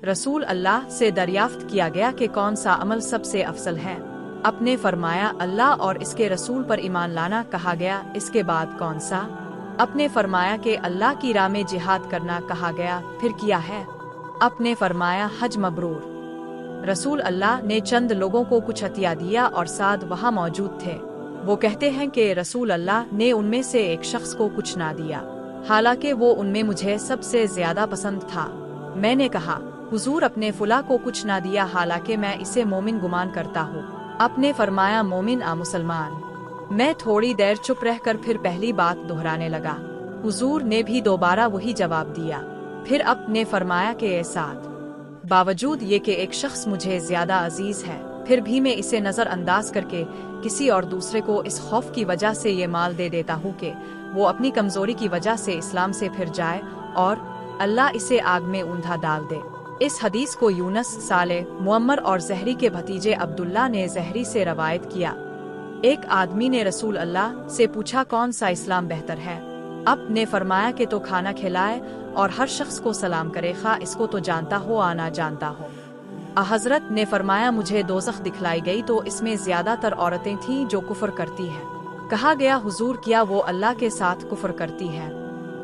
रसूल अल्लाह से दरियाफ्त किया गया कि कौन सा अमल सबसे अफजल है। आपने फरमाया, अल्लाह और इसके रसूल पर ईमान लाना। कहा गया, इसके बाद कौन सा? आपने फरमाया कि अल्लाह की राह में जिहाद करना। कहा गया, फिर किया है? आपने फरमाया, हज मबरूर। रसूल अल्लाह ने चंद लोगों को कुछ हथिया दिया और साद वहाँ मौजूद थे। वो कहते हैं कि रसूल अल्लाह ने उनमें से एक शख्स को कुछ ना दिया, हालांकि वो उनमें मुझे सबसे ज्यादा पसंद था। मैंने कहा, हुजूर अपने फुला को कुछ ना दिया, हालांकि मैं इसे मोमिन गुमान करता हूँ। आपने फरमाया, मोमिन आ मुसलमान। मैं थोड़ी देर चुप रहकर फिर पहली बात दोहराने लगा। हुजूर ने भी दोबारा वही जवाब दिया। फिर आपने फरमाया कि ए साद, बावजूद ये कि एक शख्स मुझे ज्यादा अजीज है, फिर भी मैं इसे नजरअंदाज करके किसी और दूसरे को इस खौफ की वजह से ये माल दे देता हूँ कि वो अपनी कमजोरी की वजह से इस्लाम से फिर जाए और अल्लाह इसे आग में ऊंधा डाल दे। इस हदीस को यूनस, साले, मुअम्मर और जहरी के भतीजे अब्दुल्ला ने जहरी से रवायत किया। एक आदमी ने रसूल अल्लाह से पूछा, कौन सा इस्लाम बेहतर है? आपने फरमाया कि तो खाना खिलाए और हर शख्स को सलाम करे, खा इसको तो जानता हो आ ना जानता हो। हजरत ने फरमाया, मुझे दोज़ख दिखलाई गई तो इसमें ज्यादातर औरतें थीं जो कुफर करती हैं। कहा गया, हुजूर क्या वो अल्लाह के साथ कुफर करती हैं?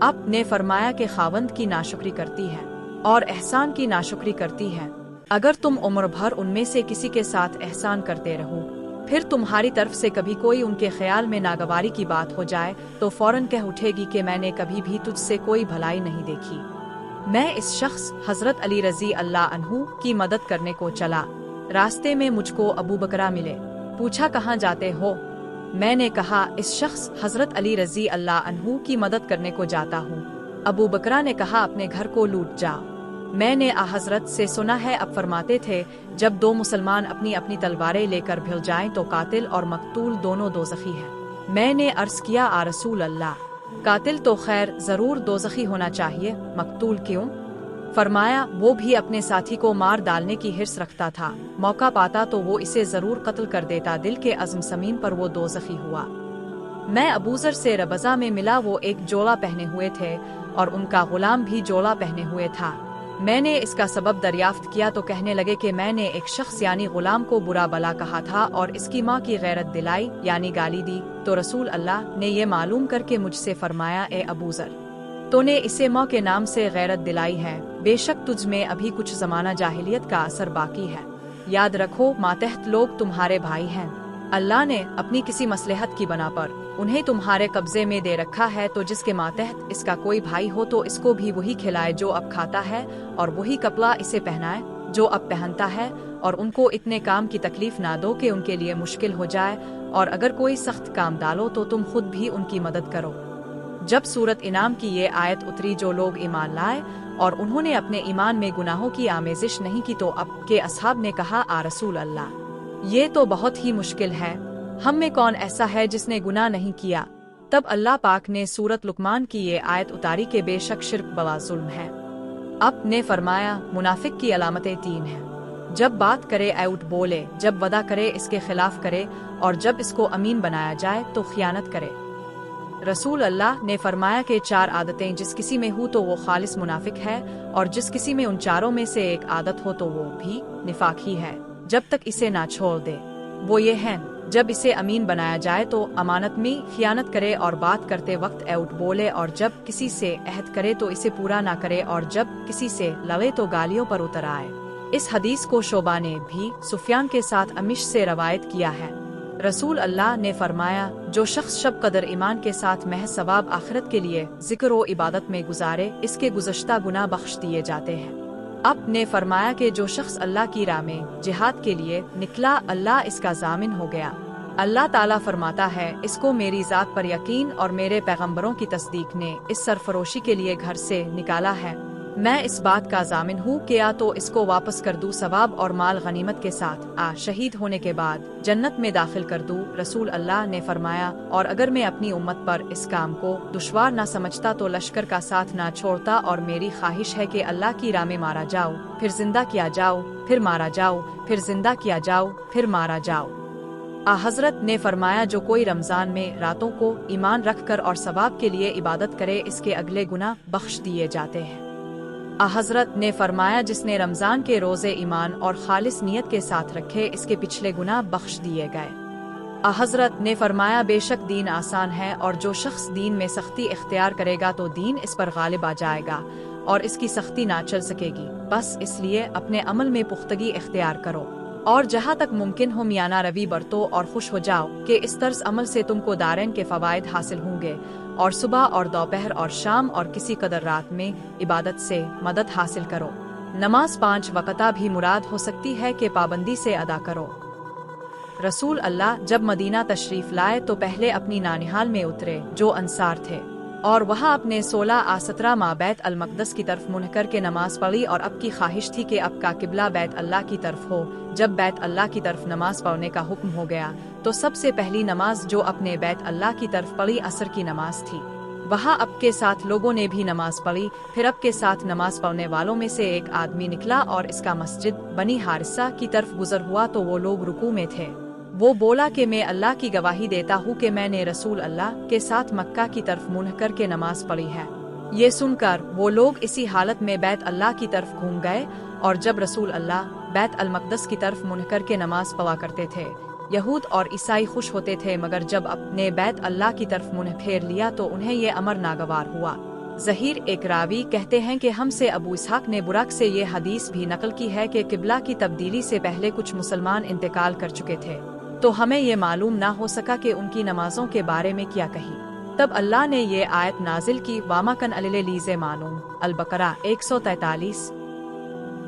आपने फरमाया कि खावंद की नाशुक्री करती है और एहसान की नाशुक्री करती है। अगर तुम उम्र भर उनमें से किसी के साथ एहसान करते रहो, फिर तुम्हारी तरफ से कभी कोई उनके ख्याल में नागवारी की बात हो जाए तो फौरन कह उठेगी कि मैंने कभी भी तुझसे कोई भलाई नहीं देखी। मैं इस शख्स हजरत अली रजी अल्लाह अन्हु की मदद करने को चला। रास्ते में मुझको अबू बकरा मिले। पूछा, कहाँ जाते हो? मैंने कहा, इस शख्स हजरत अली रजी अल्लाह अन्हु की मदद करने को जाता हूँ। अबू बकरा ने कहा, अपने घर को लूट जाओ। मैंने हजरत से सुना है, अब फरमाते थे, जब दो मुसलमान अपनी अपनी तलवारें लेकर भिड़ जाएं तो कातिल और मकतूल दोनों दोज़खी हैं। मैंने अर्ज किया, आ रसूल अल्लाह, कातिल तो खैर जरूर दोज़खी होना चाहिए, मकतूल क्यों? फरमाया, वो भी अपने साथी को मार डालने की हिर्स रखता था, मौका पाता तो वो इसे जरूर कत्ल कर देता। दिल के अज़्म समीम पर वो दोज़खी हुआ। मैं अबूजर से रबज़ा में मिला। वो एक जोड़ा पहने हुए थे और उनका गुलाम भी जोड़ा पहने हुए था। मैंने इसका सबब दरियाफ्त किया तो कहने लगे कि मैंने एक शख्स यानी गुलाम को बुरा भला कहा था और इसकी माँ की गैरत दिलाई यानी गाली दी। तो रसूल अल्लाह ने ये मालूम करके मुझसे फरमाया, ए अबूजर, तूने इसे माँ के नाम से गैरत दिलाई है। बेशक तुझ में अभी कुछ जमाना जाहिलियत का असर बाकी है। याद रखो, मातहत लोग तुम्हारे भाई हैं। अल्लाह ने अपनी किसी मसलहत की बना पर उन्हें तुम्हारे कब्जे में दे रखा है, तो जिसके मातहत इसका कोई भाई हो तो इसको भी वही खिलाए जो अब खाता है और वही कपड़ा इसे पहनाए जो अब पहनता है, और उनको इतने काम की तकलीफ ना दो कि उनके लिए मुश्किल हो जाए, और अगर कोई सख्त काम डालो तो तुम खुद भी उनकी मदद करो। जब सूरत इनाम की ये आयत उतरी, जो लोग ईमान लाए और उन्होंने अपने ईमान में गुनाहों की आमेजिश नहीं की, तो अब के असहाब ने कहा, आ रसूल अल्लाह, ये तो बहुत ही मुश्किल है। हम में कौन ऐसा है जिसने गुनाह नहीं किया? तब अल्लाह पाक ने सूरत लुकमान की ये आयत उतारी के बेशक शिर्क बड़ा जुल्म है। अब ने फरमाया, मुनाफिक की अलामतें 3 हैं। जब बात करे ऐउट बोले, जब वदा करे इसके खिलाफ करे, और जब इसको अमीन बनाया जाए तो खियानत करे। रसूल अल्लाह ने फरमाया कि 4 आदतें जिस किसी में हो तो वो खालिस मुनाफिक है, और जिस किसी में उन चारों में से एक आदत हो तो वो भी निफाक ही है, जब तक इसे ना छोड़ दे। वो ये है, जब इसे अमीन बनाया जाए तो अमानत में खियानत करे और बात करते वक्त ऐउट बोले, और जब किसी से अहद करे तो इसे पूरा ना करे, और जब किसी से लड़े तो गालियों पर उतर आए। इस हदीस को शोबा ने भी सुफियान के साथ अमिश से रवायत किया है। रसूल अल्लाह ने फरमाया, जो शख्स शब कदर ईमान के साथ महज सवाब आखिरत के लिए जिक्र व इबादत में गुजारे, इसके गुज़श्ता गुनाह बख्श दिए जाते हैं। अब ने फरमाया कि जो शख्स अल्लाह की राह में जिहाद के लिए निकला, अल्लाह इसका जामिन हो गया। अल्लाह ताला फरमाता है, इसको मेरी ज़ात पर यकीन और मेरे पैगंबरों की तस्दीक ने इस सरफरोशी के लिए घर से निकाला है। मैं इस बात का जामिन हूँ कि या तो इसको वापस कर दूँ सवाब और माल गनीमत के साथ, शहीद होने के बाद जन्नत में दाखिल कर दूँ। रसूल अल्लाह ने फरमाया, और अगर मैं अपनी उम्मत पर इस काम को दुश्वार ना समझता तो लश्कर का साथ ना छोड़ता, और मेरी ख्वाहिश है कि अल्लाह की राह में मारा जाओ, फिर जिंदा किया जाओ, फिर मारा जाओ, फिर जिंदा किया जाओ, फिर मारा जाओ। हजरत ने फरमाया, जो कोई रमजान में रातों को ईमान रखकर और सवाब के लिए इबादत करे, इसके अगले गुनाह बख्श दिए जाते हैं। हज़रत ने फरमाया, जिसने रमज़ान के रोज़े ईमान और खालिस नियत के साथ रखे, इसके पिछले गुनाह बख्श दिए गए। हज़रत ने फरमाया, बेशक दीन आसान है और जो शख्स दीन में सख्ती इख्तियार करेगा तो दीन इस पर गालिब आ जाएगा और इसकी सख्ती ना चल सकेगी। बस इसलिए अपने अमल में पुख्तगी इख्तियार करो और जहाँ तक मुमकिन हो मियाना रवि बरतो और खुश हो जाओ कि इस तर्ज अमल से तुमको दारैन के फ़वाइद हासिल होंगे और सुबह और दोपहर और शाम और किसी कदर रात में इबादत से मदद हासिल करो। नमाज 5 वक़्ता भी मुराद हो सकती है कि पाबंदी से अदा करो। रसूल अल्लाह जब मदीना तशरीफ लाए तो पहले अपनी नानिहाल में उतरे जो अंसार थे और वहाँ अपने 16-17 माह बैत अल मक़दस की तरफ मुँह करके नमाज पढ़ी और अब की ख्वाहिश थी कि अब का किबला बैत अल्लाह की तरफ हो। जब बैत अल्लाह की तरफ नमाज पढ़ने का हुक्म हो गया तो सबसे पहली नमाज जो अपने बैत अल्लाह की तरफ पढ़ी असर की नमाज थी। वहाँ अब के साथ लोगों ने भी नमाज पढ़ी। फिर अब के साथ नमाज पढ़ने वालों में से एक आदमी निकला और इसका मस्जिद बनी हारिसा की तरफ गुजर हुआ तो वो लोग रुकू में थे। वो बोला कि मैं अल्लाह की गवाही देता हूँ कि मैंने रसूल अल्लाह के साथ मक्का की तरफ मुँह करके नमाज पढ़ी है। ये सुनकर वो लोग इसी हालत में बैत अल्लाह की तरफ घूम गए और जब रसूल अल्लाह बैत अल मक़दस की तरफ मुँह करके नमाज पढ़ा करते थे, यहूद और ईसाई खुश होते थे, मगर जब अपने बैत अल्लाह की तरफ मुँह फेर लिया तो उन्हें ये अमर नागवार हुआ। ज़हीर एक रावी कहते हैं कि हमसे अबू इसहाक ने बुराक से ये हदीस भी नकल की है कि किबला की तब्दीली से पहले कुछ मुसलमान इंतकाल कर चुके थे, तो हमें ये मालूम ना हो सका कि उनकी नमाजों के बारे में क्या कही। तब अल्लाह ने ये आयत नाजिल की, वामाकन अलिले लीज़े मालूम, अल-बकरा 143।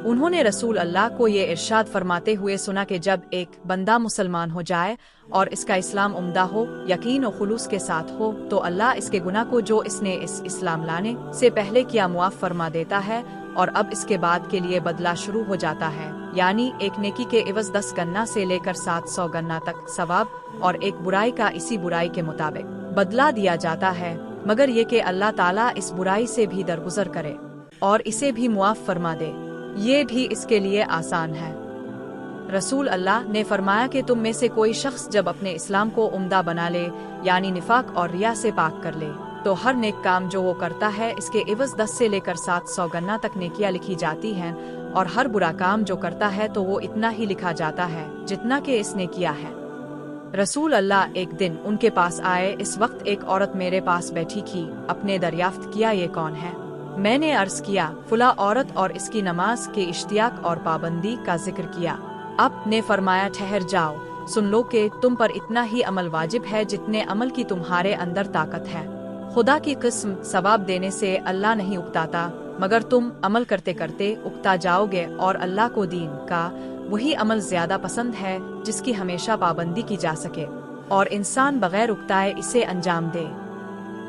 उन्होंने रसूल अल्लाह को ये इरशाद फरमाते हुए सुना कि जब एक बंदा मुसलमान हो जाए और इसका इस्लाम उम्दा हो, यकीन और खुलूस के साथ हो, तो अल्लाह इसके गुनाह को जो इसने इस इस्लाम लाने से पहले किया मुआफ़ फरमा देता है और अब इसके बाद के लिए बदला शुरू हो जाता है। यानी एक नेकी के एवज 10 गन्ना से लेकर 700 गन्ना तक सवाब और एक बुराई का इसी बुराई के मुताबिक बदला दिया जाता है, मगर ये कि अल्लाह ताला इस बुराई से भी दरगुजर करे और इसे भी मुआफ़ फरमा दे, ये भी इसके लिए आसान है। रसूल अल्लाह ने फरमाया कि तुम में से कोई शख्स जब अपने इस्लाम को उम्दा बना ले, यानी निफाक और रिया से पाक कर ले, तो हर नेक काम जो वो करता है इसके एवज 10 से लेकर 700 गन्ना तक नेकियां लिखी जाती हैं और हर बुरा काम जो करता है तो वो इतना ही लिखा जाता है जितना कि इसने किया है। रसूल अल्लाह एक दिन उनके पास आए। इस वक्त एक औरत मेरे पास बैठी थी। अपने दरियाफ्त किया, ये कौन है? मैंने अर्ज किया, फुला औरत, और इसकी नमाज के इश्तियाक और पाबंदी का जिक्र किया। अब ने फरमाया, ठहर जाओ, सुन लो कि तुम पर इतना ही अमल वाजिब है जितने अमल की तुम्हारे अंदर ताकत है। खुदा की किस्म, सवाब देने से अल्लाह नहीं उकताता, मगर तुम अमल करते करते उकता जाओगे और अल्लाह को दीन का वही अमल ज्यादा पसंद है जिसकी हमेशा पाबंदी की जा सके और इंसान बगैर उकताए इसे अंजाम दे।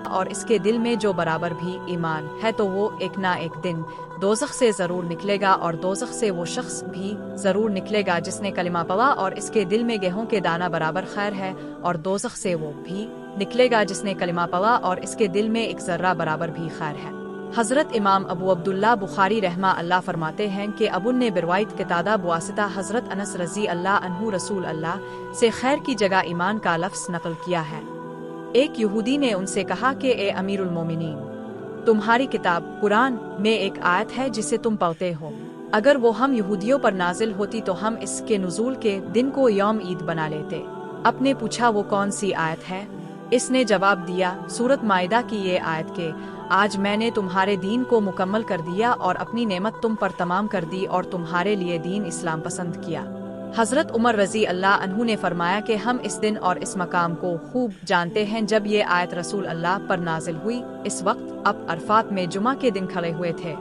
और इसके दिल में जो बराबर भी ईमान है तो वो एक ना एक दिन दोज़ख से जरूर निकलेगा और दोज़ख से वो शख्स भी जरूर निकलेगा जिसने कलिमा पढ़ा और इसके दिल में गेहूं के दाना बराबर खैर है, और दोज़ख से वो भी निकलेगा जिसने कलिमा पढ़ा और इसके दिल में एक जर्रा बराबर भी खैर है। हज़रत इमाम अबू अब्दुल्ला बुखारी रहमा अल्लाह फरमाते हैं कि अबुन ने बिरवायत के तादा बुआसिता हज़रत अनस रज़ी अल्लाह अन्हु रसूल अल्लाह से खैर की जगह ईमान का लफ्ज़ नकल किया है। एक यहूदी ने उनसे कहा कि ए अमीरुल मोमिनीन, तुम्हारी किताब कुरान में एक आयत है जिसे तुम पढ़ते हो, अगर वो हम यहूदियों पर नाजिल होती तो हम इसके नुज़ूल के दिन को यौम ईद बना लेते। आपने पूछा वो कौन सी आयत है? इसने जवाब दिया, सूरत माइदा की ये आयत के आज मैंने तुम्हारे दीन को मुकम्मल कर दिया और अपनी नेमत तुम पर तमाम कर दी और तुम्हारे लिए दीन इस्लाम पसंद किया। हज़रत उमर रज़ी अल्लाह अन्हु ने फरमाया कि हम इस दिन और इस मकाम को खूब जानते हैं जब ये आयत रसूल अल्लाह पर नाजिल हुई। इस वक्त अब अरफात में जुमा के दिन खड़े हुए थे।